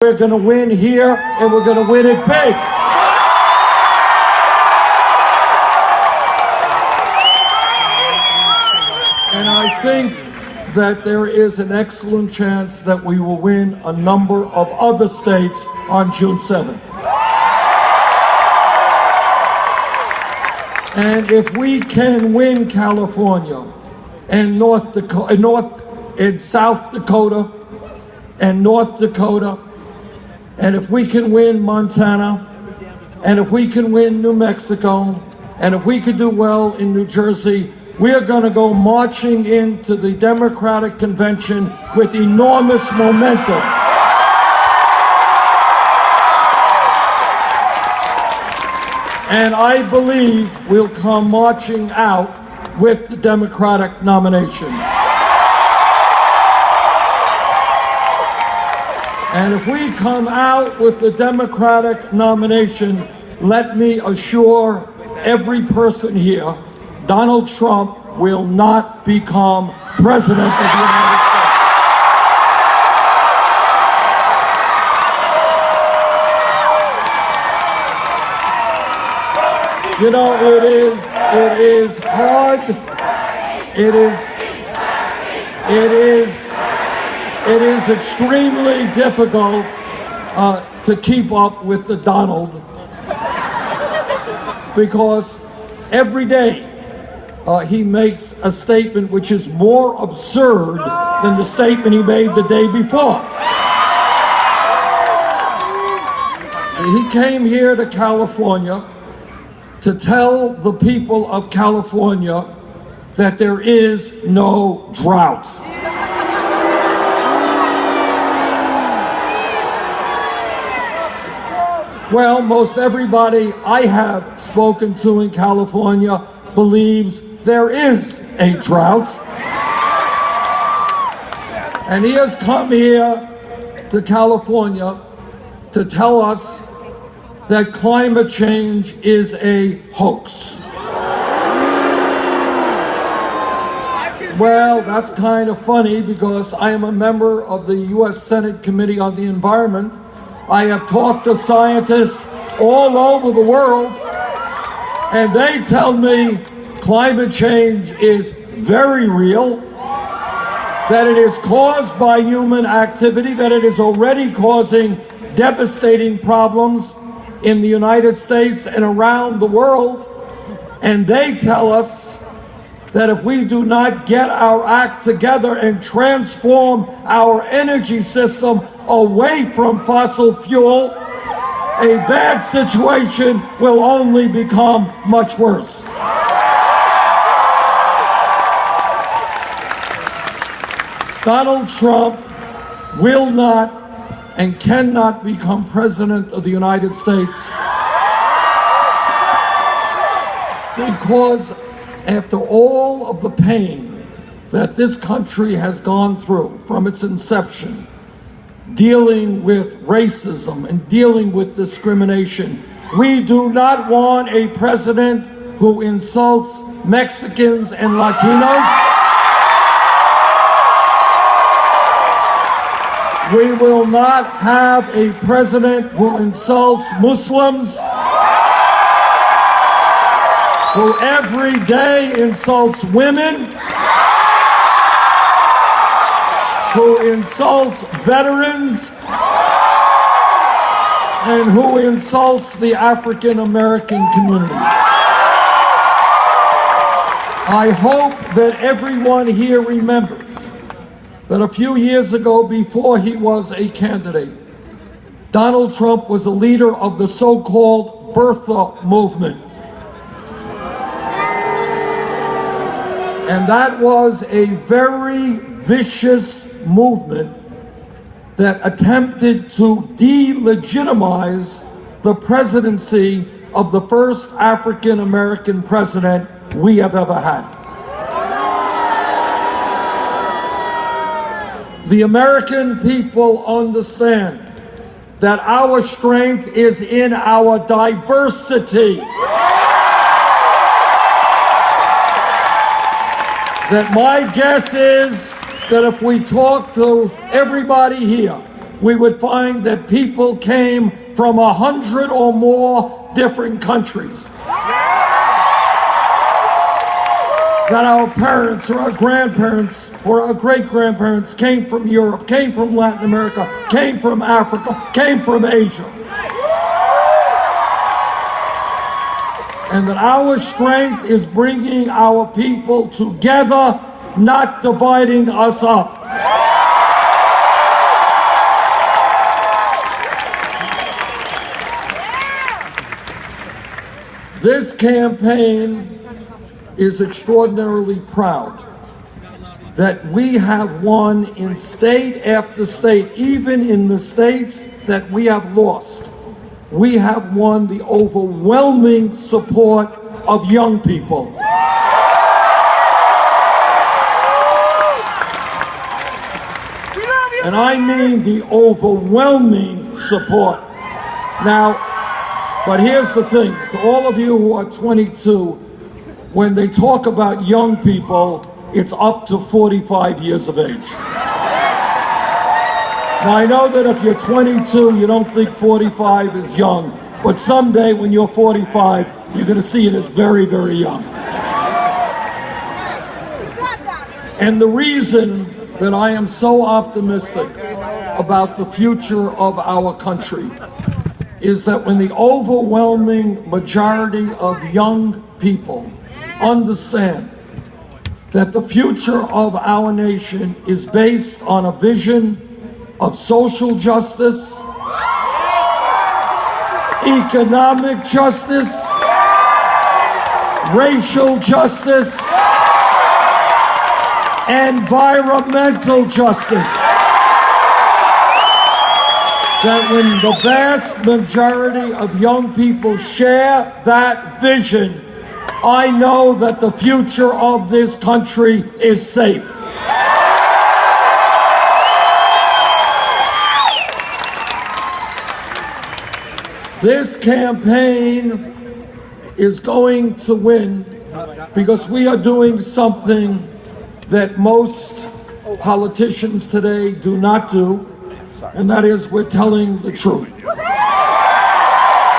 We're going to win here, and we're going to win it big. And I think that there is an excellent chance that we will win a number of other states on June 7th. And if we can win California and South Dakota and North Dakota, and if we can win Montana, and if we can win New Mexico, and if we can do well in New Jersey, we are going to go marching into the Democratic Convention with enormous momentum. And I believe we'll come marching out with the Democratic nomination. And if we come out with the Democratic nomination, let me assure every person here, Donald Trump will not become president of the United States. You know, it is hard. It is extremely difficult to keep up with the Donald, because every day he makes a statement which is more absurd than the statement he made the day before. See, he came here to California to tell the people of California that there is no drought. Well, most everybody I have spoken to in California believes there is a drought. And he has come here to California to tell us that climate change is a hoax. Well, that's kind of funny, because I am a member of the U.S. Senate Committee on the Environment. I have talked to scientists all over the world, and they tell me climate change is very real, that it is caused by human activity, that it is already causing devastating problems in the United States and around the world. And they tell us that if we do not get our act together and transform our energy system away from fossil fuel, a bad situation will only become much worse. Donald Trump will not and cannot become president of the United States, because after all of the pain that this country has gone through from its inception, dealing with racism and dealing with discrimination, we do not want a president who insults Mexicans and Latinos. We will not have a president who insults Muslims, who every day insults women, who insults veterans, and who insults the African American community. I hope that everyone here remembers that a few years ago, before he was a candidate, Donald Trump was a leader of the so-called birther movement. And that was a very vicious movement that attempted to delegitimize the presidency of the first African American president we have ever had. The American people understand that our strength is in our diversity. That my guess is that if we talk to everybody here, we would find that people came from 100 or more different countries. That our parents or our grandparents or our great-grandparents came from Europe, came from Latin America, came from Africa, came from Asia. And that our strength is bringing our people together, not dividing us up. This campaign is extraordinarily proud that we have won in state after state, even in the states that we have lost. We have won the overwhelming support of young people. And I mean the overwhelming support. Now, but here's the thing, to all of you who are 22, when they talk about young people, it's up to 45 years of age. Now, I know that if you're 22, you don't think 45 is young, but someday when you're 45, you're going to see it as very, very young. And the reason that I am so optimistic about the future of our country is that when the overwhelming majority of young people understand that the future of our nation is based on a vision of social justice, economic justice, racial justice, environmental justice, that when the vast majority of young people share that vision, I know that the future of this country is safe. This campaign is going to win because we are doing something that most politicians today do not do, and that is we're telling the truth.